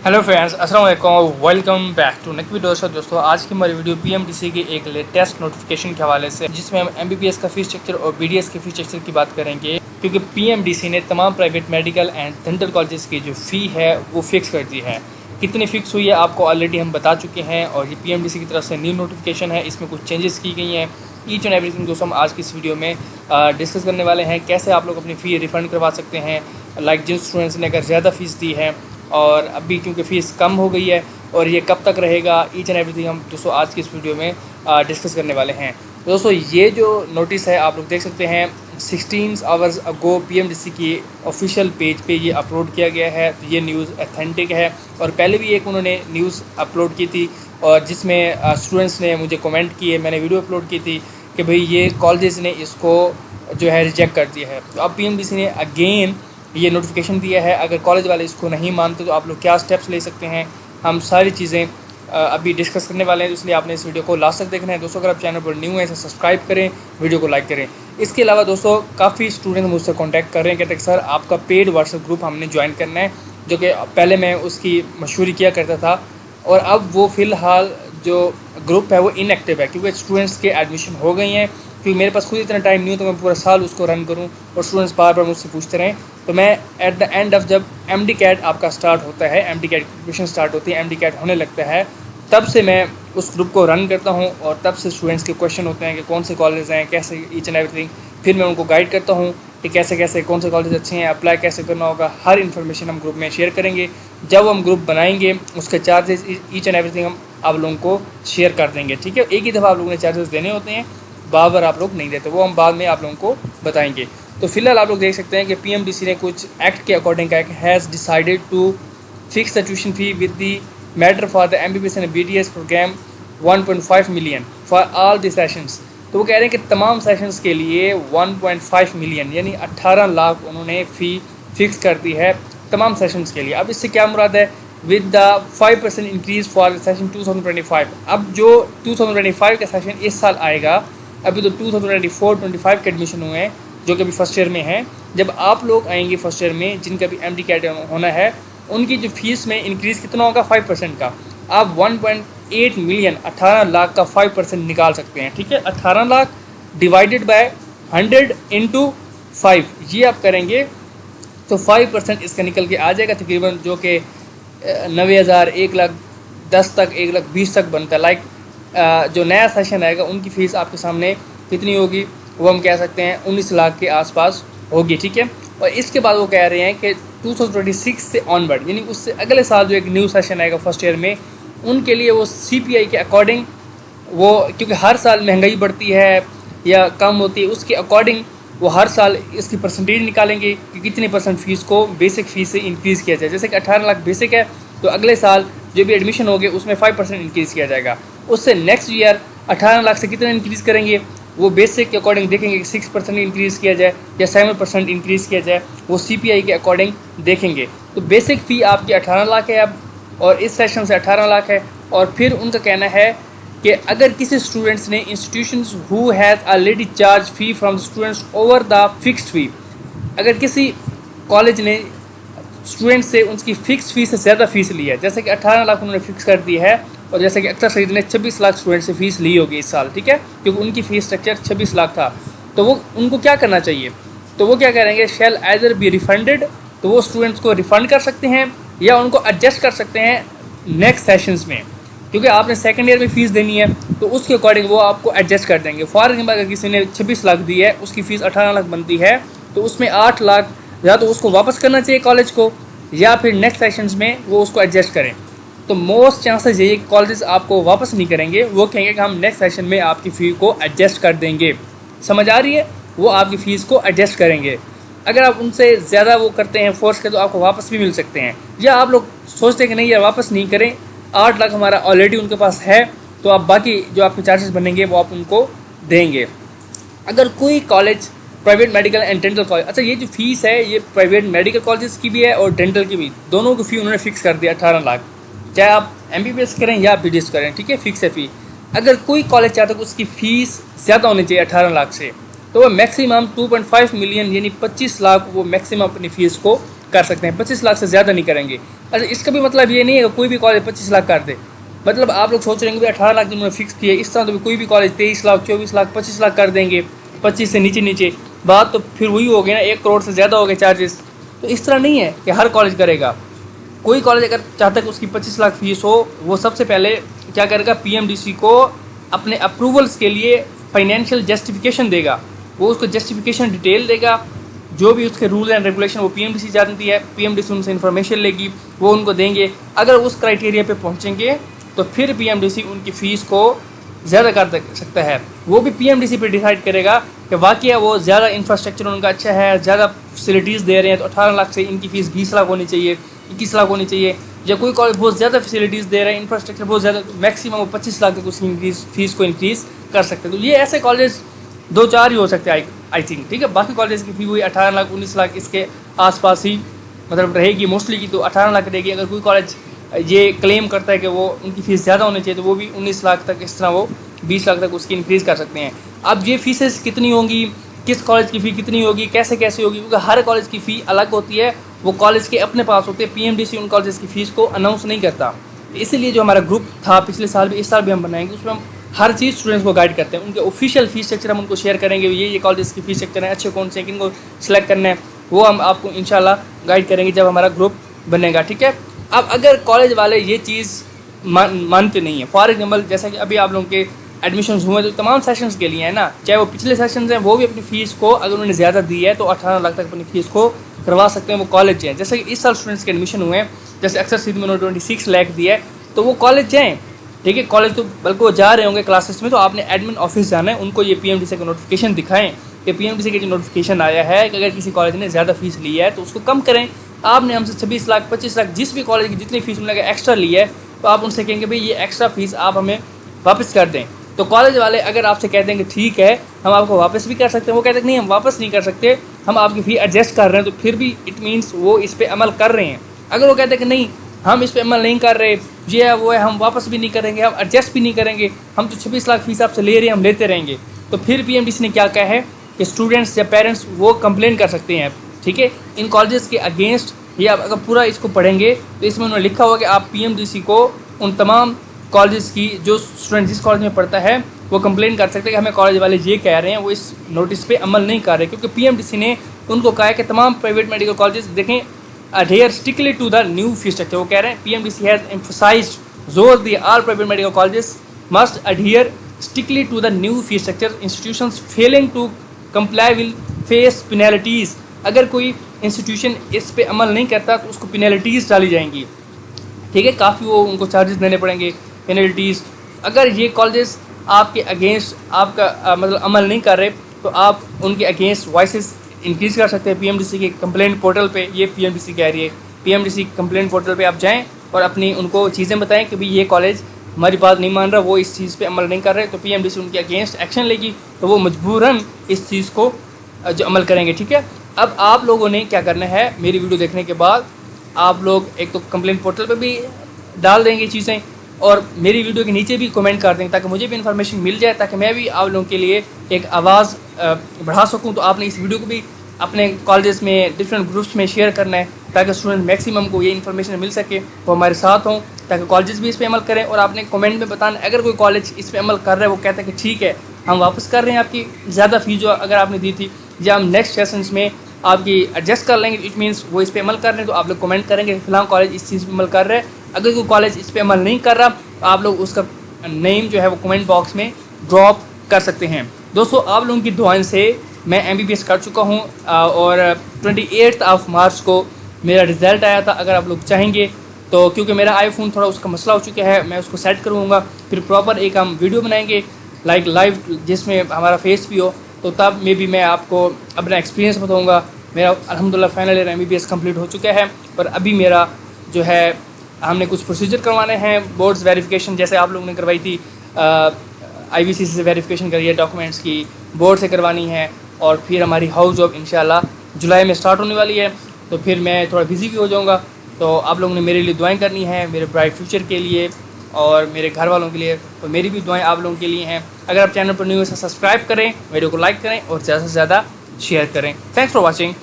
Hello friends, अस्सलाम वालेकुम, welcome back to next video. दोस्तों आज की हमारी वीडियो पीएमडीसी के एक लेटेस्ट नोटिफिकेशन के हवाले से, जिसमें हम एमबीबीएस का फीस स्ट्रक्चर और बीडीएस के फीस स्ट्रक्चर की बात करेंगे। क्योंकि पीएमडीसी ने तमाम private medical and dental colleges की जो फ़ी है वो फिक्स कर दी है। कितनी फ़िक्स हुई है आपको ऑलरेडी हम बता चुके हैं, और ये पीएमडीसी की तरफ से न्यू नोटिफिकेशन है, इसमें कुछ चेंजेस की गई हैं। ईच एंड एवरीथिंग दोस्तों हम आज की इस वीडियो में डिस्कस करने वाले हैं। कैसे आप लोग अपनी फ़ी रिफ़ंड करवा सकते हैं, लाइक जिन स्टूडेंट्स ने अगर ज़्यादा फ़ीस दी है और अभी क्योंकि फ़ीस कम हो गई है, और ये कब तक रहेगा, ईच एंड एवरीथिंग हम दोस्तों आज की इस वीडियो में डिस्कस करने वाले हैं। तो दोस्तों ये जो नोटिस है आप लोग देख सकते हैं, 16 आवर्स अगो पीएमडीसी की ऑफिशियल पेज पे ये अपलोड किया गया है। तो ये न्यूज़ ऑथेंटिक है, और पहले भी एक उन्होंने न्यूज़ अपलोड की थी, और जिसमें स्टूडेंट्स ने मुझे कमेंट किए, मैंने वीडियो अपलोड की थी कि भाई ये कॉलेजेस ने इसको जो है रिजेक्ट कर दिया है। तो अब पीएमडीसी ने अगेन ये नोटिफिकेशन दिया है। अगर कॉलेज वाले इसको नहीं मानते तो आप लोग क्या स्टेप्स ले सकते हैं, हम सारी चीज़ें अभी डिस्कस करने वाले हैं। तो इसलिए आपने इस वीडियो को लास्ट तक देखना है। दोस्तों अगर आप चैनल पर न्यू हैं इसे सब्सक्राइब करें, वीडियो को लाइक करें। इसके अलावा दोस्तों काफ़ी स्टूडेंट मुझसे कॉन्टैक्ट कर रहे हैं, कहते हैं सर आपका पेड व्हाट्सएप ग्रुप हमने ज्वाइन करना है, जो कि पहले मैं उसकी मशहूरी किया करता था, और अब वो फ़िलहाल जो ग्रुप है वो इनएक्टिव है, क्योंकि स्टूडेंट्स के एडमिशन हो गई हैं। क्योंकि मेरे पास खुद इतना टाइम नहीं हो तो मैं पूरा साल उसको रन करूं, और स्टूडेंट्स बार बार मुझसे पूछते रहें। तो मैं एट द एंड ऑफ जब एमडी कैट आपका स्टार्ट होता है, एमडी कैट प्रिपरेशन स्टार्ट होती है, एमडी कैट होने लगता है, तब से मैं उस ग्रुप को रन करता हूं, और तब से स्टूडेंट्स के क्वेश्चन होते हैं कि कौन से कॉलेज हैं, कैसे ईच एंड एवरीथिंग। फिर मैं उनको गाइड करता हूँ कि कैसे कैसे कौन से कॉलेज अच्छे हैं, अप्लाई कैसे करना होगा, हर इन्फॉर्मेशन हम ग्रुप में शेयर करेंगे। जब हम ग्रुप बनाएंगे उसके चार्जेस ईच एंड एवरीथिंग हम आप लोगों को शेयर कर देंगे, ठीक है। एक ही दफ़ा आप लोगों ने चार्जेस देने होते हैं, बार बार आप लोग नहीं देते, वो हम बाद में आप लोगों को बताएंगे। तो फिलहाल आप लोग देख सकते हैं कि पीएमडीसी ने कुछ एक्ट के according has decided to fix the tuition fee with the matter for the MBBS and BDS programme 1.5 million for all the sessions. तो वो कह रहे हैं कि तमाम सेशंस के लिए 1.5 मिलियन यानी 18 लाख उन्होंने फ़ी फिक्स कर दी है तमाम सेशंस के लिए। अब इससे क्या मुराद है, with the 5% increase for session 2025। अब जो 2025 का सेशन इस साल आएगा, अभी तो 2024-25 के एडमिशन हुए हैं जो कि अभी फर्स्ट ईयर में हैं। जब आप लोग आएंगे फर्स्ट ईयर में, जिनका भी एमडी कैट होना है, उनकी जो फीस में इंक्रीज़ कितना होगा, 5% का। आप 1.8 मिलियन 18 लाख का 5% निकाल सकते हैं, ठीक है। 18 लाख डिवाइडेड बाय 100 इंटू 5, ये आप करेंगे तो 5% इसका निकल के आ जाएगा तकरीबन, जो कि 90,000, 1,10,000 तक, 1,20,000 तक बनता है। लाइक जो नया सेशन आएगा उनकी फ़ीस आपके सामने कितनी होगी, वो हम कह सकते हैं 19 लाख के आसपास होगी, ठीक है। और इसके बाद वो कह रहे हैं कि 2026 से ऑनवर्ड, यानी उससे अगले साल जो एक न्यू सेशन आएगा फर्स्ट ईयर में, उनके लिए वो सीपीआई के अकॉर्डिंग, वो क्योंकि हर साल महंगाई बढ़ती है या कम होती है, उसके अकॉर्डिंग वो हर साल इसकी परसेंटेज निकालेंगे कि कितने परसेंट फ़ीस को बेसिक फ़ीस से इंक्रीज़ किया जाए। जैसे कि 18 लाख बेसिक है, तो अगले साल जो भी एडमिशन होंगे उसमें 5% इंक्रीज़ किया जाएगा। उससे नेक्स्ट ईयर 18 लाख से कितना इंक्रीज़ करेंगे, वो बेसिक के अकॉर्डिंग देखेंगे कि 6% इंक्रीज़ किया जाए या 7% इंक्रीज़ किया जाए, वो सीपीआई के अकॉर्डिंग देखेंगे। तो बेसिक फ़ी आपकी 18 लाख है अब, और इस सेशन से 18 लाख है। और फिर उनका कहना है कि अगर किसी स्टूडेंट्स ने institutions who has already charge fee from students over the fixed fee, अगर किसी कॉलेज ने स्टूडेंट से उनकी फ़िक्स फ़ीस से ज़्यादा फ़ीस ली है, जैसे कि 18 लाख उन्होंने फ़िक्स कर दी है, और जैसे कि अख्तर सईद ने 26 लाख स्टूडेंट से फ़ीस ली होगी इस साल, ठीक है, क्योंकि उनकी फ़ीस स्ट्रक्चर 26 लाख था। तो वो उनको क्या करना चाहिए, तो वो क्या करेंगे, शैल आइदर बी रिफंडेड, तो वो स्टूडेंट्स को रिफ़ंड कर सकते हैं या उनको एडजस्ट कर सकते हैं नेक्स्ट सेशंस में, क्योंकि आपने सेकंड ईयर में फ़ीस देनी है तो उसके अकॉर्डिंग वो आपको एडजस्ट कर देंगे। फॉर एग्जाम्पल अगर किसी ने 26 लाख दी है, उसकी फ़ीस 18 लाख बनती है, तो उसमें 8 लाख या तो उसको वापस करना चाहिए कॉलेज को, या फिर नेक्स्ट सेशंस में वो उसको एडजस्ट करें। तो मोस्ट चांसेस यही कॉलेजेस आपको वापस नहीं करेंगे, वो कहेंगे कि हम नेक्स्ट सेशन में आपकी फ़ी को एडजस्ट कर देंगे। समझ आ रही है, वो आपकी फ़ीस को एडजस्ट करेंगे। अगर आप उनसे ज़्यादा वो करते हैं फोर्स के, तो आपको वापस भी मिल सकते हैं। या आप लोग सोचते हैं कि नहीं यार वापस नहीं करें, 8 लाख हमारा ऑलरेडी उनके पास है, तो आप बाकी जो आपके चार्जेस बनेंगे वो आप उनको देंगे। अगर कोई college private medical and dental college, अच्छा ये जो फ़ीस है ये प्राइवेट मेडिकल कॉलेजेस की भी है और डेंटल की भी, दोनों की फ़ी उन्होंने फ़िक्स कर दिया 18 लाख, चाहे आप एमबीबीएस करें या बीडीएस करें, ठीक है, फ़िक्स है फ़ी। अगर कोई कॉलेज चाहता है कि उसकी फ़ीस ज़्यादा होनी चाहिए 18 लाख से, तो वो मैक्सिमम 2.5 मिलियन यानी 25 लाख वो मैक्सिमम अपनी फ़ीस को कर सकते हैं, 25 लाख से ज़्यादा नहीं करेंगे। अच्छा, इसका भी मतलब ये नहीं है कि कोई भी कॉलेज 25 लाख कर दे। मतलब आप लोग सोच रहे हैं कि 18 लाख जिन्होंने फिक्स किए, इस तरह तो भी कोई भी कॉलेज 23 लाख, 24 लाख, 25 लाख कर देंगे, 25 से नीचे नीचे। बात तो फिर वही हो गई ना, 1 करोड़ से ज़्यादा हो गए चार्जेस। तो इस तरह नहीं है कि हर कॉलेज करेगा। कोई कॉलेज अगर चाहता है कि उसकी 25 लाख फीस हो, वो सबसे पहले क्या करेगा, पीएमडीसी को अपने अप्रूवल्स के लिए फाइनेंशियल जस्टिफिकेशन देगा। वो उसको जस्टिफिकेशन डिटेल देगा, जो भी उसके रूल एंड रेगुलेशन वो पीएमडीसी जानती है, पीएमडीसी उनसे इन्फॉर्मेशन लेगी, वो उनको देंगे। अगर उस क्राइटेरिया पे पहुंचेंगे तो फिर पीएमडीसी उनकी फ़ीस को ज़्यादा कर सकता है। वो भी पीएमडीसी पे डिसाइड करेगा कि वाकई वो ज़्यादा इंफ्रास्ट्रक्चर उनका अच्छा है, ज़्यादा फैसिलिटीज़ दे रहे हैं, तो 18 लाख से इनकी फ़ीस 20 लाख होनी चाहिए, 21 लाख होनी चाहिए। या कोई कॉलेज बहुत ज़्यादा फैसिलिटीज़ दे रहे हैं, इंफ्रास्ट्रक्चर बहुत ज़्यादा, मैक्सिमम वो 25 लाख तक उसकी फ़ीस को इंक्रीज़ कर सकते हैं। तो ये ऐसे कॉलेज 2-4 ही हो सकते हैं आई थिंक, ठीक है। बाकी कॉलेज की फ़ी वही 18 लाख 19 लाख इसके आसपास ही मतलब रहेगी मोस्टली की, तो 18 लाख रहेगी। अगर कोई कॉलेज ये क्लेम करता है कि वो उनकी फ़ीस ज़्यादा होनी चाहिए, तो वो भी 19 लाख तक, इस तरह वो 20 लाख तक उसकी इंक्रीज़ कर सकते हैं। अब ये फ़ीसेस कितनी होंगी, किस कॉलेज की फ़ी कितनी होगी, कैसे कैसे होगी, क्योंकि हर कॉलेज की फ़ी अलग होती है, वो कॉलेज के अपने पास होते हैं। पीएमडीसी उन कॉलेज की फ़ीस को अनाउंस नहीं करता। इसीलिए जो हमारा ग्रुप था पिछले साल भी, इस साल भी हम बनाएंगे, उसमें हम हर चीज़ स्टूडेंट्स को गाइड करते हैं। उनके ऑफिशियल फ़ीस स्ट्रक्चर हम उनको शेयर करेंगे, ये कॉलेज की फ़ीस स्ट्रक्चर है, अच्छे कौन से, किनको सिलेक्ट करना है, वो हम आपको इंशाल्लाह गाइड करेंगे जब हमारा ग्रुप बनेगा, ठीक है। अब अगर कॉलेज वाले ये चीज़ मानते नहीं है, फॉर एग्जाम्पल जैसा कि अभी आप लोगों के एडमिशन हुए तो तमाम सेशंस के लिए है ना, चाहे वो पिछले सेशंस हैं, वो भी अपनी फ़ीस को अगर उन्होंने ज़्यादा दी है तो 18 लाख तक अपनी फ़ीस को करवा सकते हैं। वो कॉलेज हैं, जैसे कि इस साल स्टूडेंट्स के एडमिशन हुए हैं, जैसे अक्सर सीध में 26 लाख दिया है, तो वो कॉलेज हैं, ठीक है। कॉलेज तो बल्कि वो जा रहे होंगे क्लासेस में, तो आपने एडमिन ऑफिस जाना है, उनको ये पीएमडीसी का नोटिफिकेशन दिखाएं कि पीएमडीसी का जो नोटिफिकेशन आया है कि अगर किसी कॉलेज ने ज़्यादा फीस ली है तो उसको कम करें। आपने हमसे 26 लाख 25 लाख जिस भी कॉलेज की जितनी फीस उन्होंने एक्स्ट्रा ली है, तो आप उनसे कहेंगे भाई ये एक्स्ट्रा फीस आप हमें वापस कर दें। तो कॉलेज वाले अगर आपसे कहते हैं कि ठीक है हम आपको वापस भी कर सकते हैं, वो कहते हैं नहीं हम वापस नहीं कर सकते, हम आपकी फ़ी एडजस्ट कर रहे हैं, तो फिर भी इट मीन्स वो इस पर अमल कर रहे हैं। अगर वो कहते हैं कि नहीं हम इस पर अमल नहीं कर रहे, ये है वो है, हम वापस भी नहीं करेंगे, हम एडजस्ट भी नहीं करेंगे, हम तो 26 लाख फीस आपसे ले रहे हैं, हम लेते रहेंगे, तो फिर पीएमडीसी ने क्या कहा है कि स्टूडेंट्स या पेरेंट्स वो कंप्लेन कर सकते हैं, ठीक है, इन कॉलेजेस के अगेंस्ट। ये आप अगर पूरा इसको पढ़ेंगे तो इसमें उन्होंने लिखा हुआ कि आप पीएमडीसी को उन तमाम कॉलेजेस की जो स्टूडेंट जिस कॉलेज में पढ़ता है वो कंप्लेन कर सकते हैं कि हमें कॉलेज वाले ये कह रहे हैं, वो इस नोटिस पे अमल नहीं कर रहे, क्योंकि पीएमडीसी ने उनको कहा है कि तमाम प्राइवेट मेडिकल कॉलेजेस देखें adhere strictly to the new fee structure। वो कह रहे हैं पीएमडीसी हैज emphasized जोर दिया all private medical colleges must adhere strictly to the new fee structure। institutions failing to comply will face penalties। अगर कोई institution इस पे अमल नहीं करता तो उसको पेनल्टीज़ डाली जाएंगी, ठीक है, काफ़ी वो उनको चार्जेस देने पड़ेंगे, पेनल्टीज़। अगर ये कॉलेजेस आपके अगेंस्ट आपका मतलब अमल नहीं कर रहे तो आप उनके अगेंस्ट वॉइसेस इंक्रीज़ कर सकते हैं पीएमडीसी के कंप्लेंट पोर्टल पे। ये पीएमडीसी कह रही है, पीएमडीसी कंप्लेंट पोर्टल पे आप जाएं और अपनी उनको चीज़ें बताएं कि भाई ये कॉलेज हमारी बात नहीं मान रहा, वो इस चीज़ पे अमल नहीं कर रहे, तो पीएमडीसी उनके अगेंस्ट एक्शन लेगी, तो वो मजबूरन इस चीज़ को जो अमल करेंगे, ठीक है। अब आप लोगों ने क्या करना है, मेरी वीडियो देखने के बाद आप लोग एक तो कंप्लेंट पोर्टल पर भी डाल देंगे चीज़ें और मेरी वीडियो के नीचे भी कमेंट कर देंगे ताकि मुझे भी इन्फॉर्मेशन मिल जाए, ताकि मैं भी आप लोगों के लिए एक आवाज़ बढ़ा सकूं। तो आपने इस वीडियो को भी अपने कॉलेजेस में डिफरेंट ग्रुप्स में शेयर करना है ताकि स्टूडेंट मैक्सिमम को ये इन्फॉर्मेशन मिल सके, वो हमारे साथ हों, ताकि कॉलेजेस भी इस पर अमल करें। और आपने कमेंट में बताना अगर कोई कॉलेज इस पर अमल कर रहा है, वो कहता है कि ठीक है हम वापस कर रहे हैं आपकी ज़्यादा फ़ीस जो अगर आपने दी थी, या हम नेक्स्ट सेशंस में आपकी एडजस्ट कर लेंगे, इट मीन्स वो इस पर अमल कर रहे हैं, तो आप लोग कमेंट करेंगे फिलहाल कॉलेज इस चीज़ पर अमल कर रहे हैं। अगर कोई कॉलेज इस पर अमल नहीं कर रहा तो आप लोग उसका नेम जो है वो कमेंट बॉक्स में ड्रॉप कर सकते हैं। दोस्तों आप लोगों की दुआओं से मैं MBBS कर चुका हूँ और 28 मार्च को मेरा रिज़ल्ट आया था। अगर आप लोग चाहेंगे तो, क्योंकि मेरा आईफोन थोड़ा उसका मसला हो चुका है, मैं उसको सेट करूँगा, फिर प्रॉपर एक हम वीडियो बनाएंगे लाइव जिसमें हमारा फेस भी हो, तो तब में भी मैं आपको अपना एक्सपीरियंस बताऊँगा। मेरा अल्हम्दुलिल्लाह फाइनल ईयर MBBS कंप्लीट हो चुका है, पर अभी मेरा जो है हमने कुछ प्रोसीजर करवाने हैं, बोर्ड्स वेरिफिकेशन जैसे आप लोगों ने करवाई थी, IBC से वेरिफिकेशन करी है डॉक्यूमेंट्स की, बोर्ड से करवानी है, और फिर हमारी हाउस जॉब इंशाल्लाह जुलाई में स्टार्ट होने वाली है, तो फिर मैं थोड़ा बिजी भी हो जाऊंगा। तो आप लोगों ने मेरे लिए दुआएं करनी है, मेरे ब्राइट फ्यूचर के लिए और मेरे घर वालों के लिए, तो मेरी भी दुआएं आप लोगों के लिए हैं। अगर आप चैनल पर न्यू है तो सब्सक्राइब करें, वीडियो को लाइक करें और ज़्यादा से ज़्यादा शेयर करें। Thanks for watching.